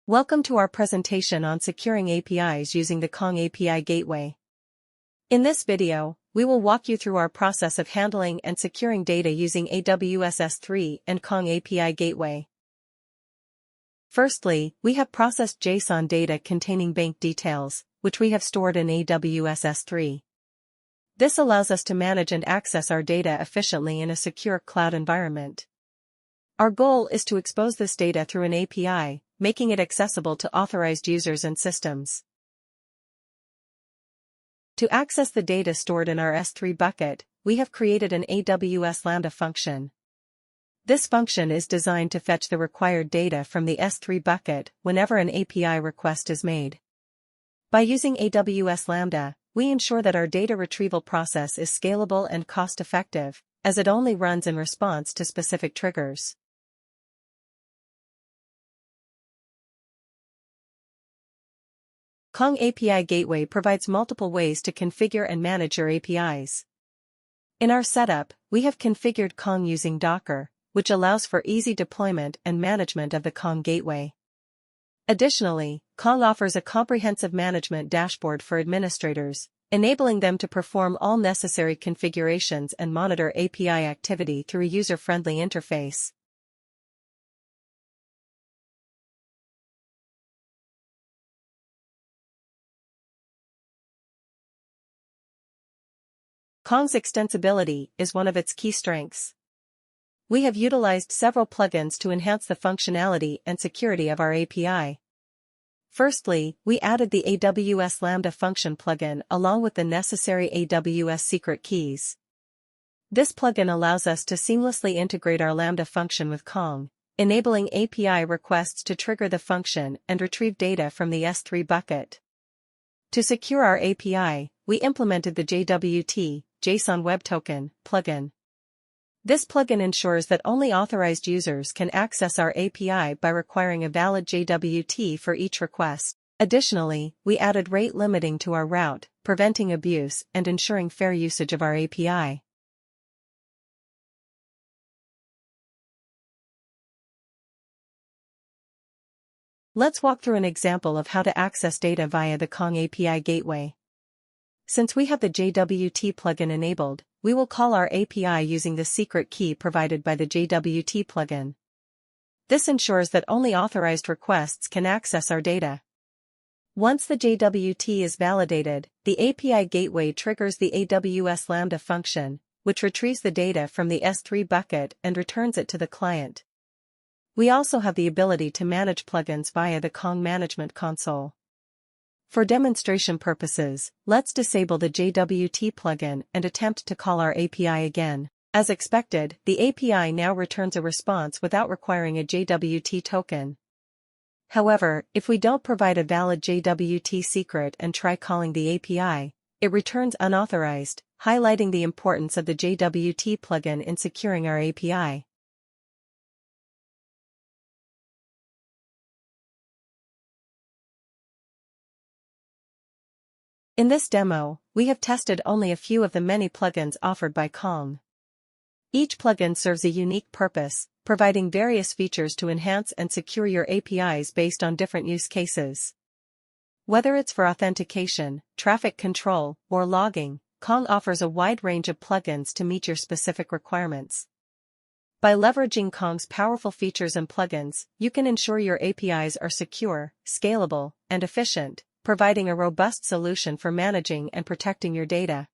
Welcome to our presentation on securing APIs using the Kong API Gateway. In this video, we will walk you through our process of handling and securing data using AWS S3 and Kong API Gateway. Firstly, we have processed JSON data containing bank details, which we have stored in AWS S3. This allows us to manage and access our data efficiently in a secure cloud environment. Our goal is to expose this data through an API, making it accessible to authorized users and systems. To access the data stored in our S3 bucket, we have created an AWS Lambda function. This function is designed to fetch the required data from the S3 bucket whenever an API request is made. By using AWS Lambda, we ensure that our data retrieval process is scalable and cost-effective, as it only runs in response to specific triggers. Kong API Gateway provides multiple ways to configure and manage your APIs. In our setup, we have configured Kong using Docker, which allows for easy deployment and management of the Kong Gateway. Additionally, Kong offers a comprehensive management dashboard for administrators, enabling them to perform all necessary configurations and monitor API activity through a user-friendly interface. Kong's extensibility is one of its key strengths. We have utilized several plugins to enhance the functionality and security of our API. Firstly, we added the AWS Lambda function plugin along with the necessary AWS secret keys. This plugin allows us to seamlessly integrate our Lambda function with Kong, enabling API requests to trigger the function and retrieve data from the S3 bucket. To secure our API, we implemented the JSON Web Token plugin. This plugin ensures that only authorized users can access our API by requiring a valid JWT for each request. Additionally, we added rate limiting to our route, preventing abuse and ensuring fair usage of our API. Let's walk through an example of how to access data via the Kong API Gateway. Since we have the JWT plugin enabled, we will call our API using the secret key provided by the JWT plugin. This ensures that only authorized requests can access our data. Once the JWT is validated, the API Gateway triggers the AWS Lambda function, which retrieves the data from the S3 bucket and returns it to the client. We also have the ability to manage plugins via the Kong Management Console. For demonstration purposes, let's disable the JWT plugin and attempt to call our API again. As expected, the API now returns a response without requiring a JWT token. However, if we don't provide a valid JWT secret and try calling the API, it returns unauthorized, highlighting the importance of the JWT plugin in securing our API. In this demo, we have tested only a few of the many plugins offered by Kong. Each plugin serves a unique purpose, providing various features to enhance and secure your APIs based on different use cases. Whether it's for authentication, traffic control, or logging, Kong offers a wide range of plugins to meet your specific requirements. By leveraging Kong's powerful features and plugins, you can ensure your APIs are secure, scalable, and efficient, providing a robust solution for managing and protecting your data.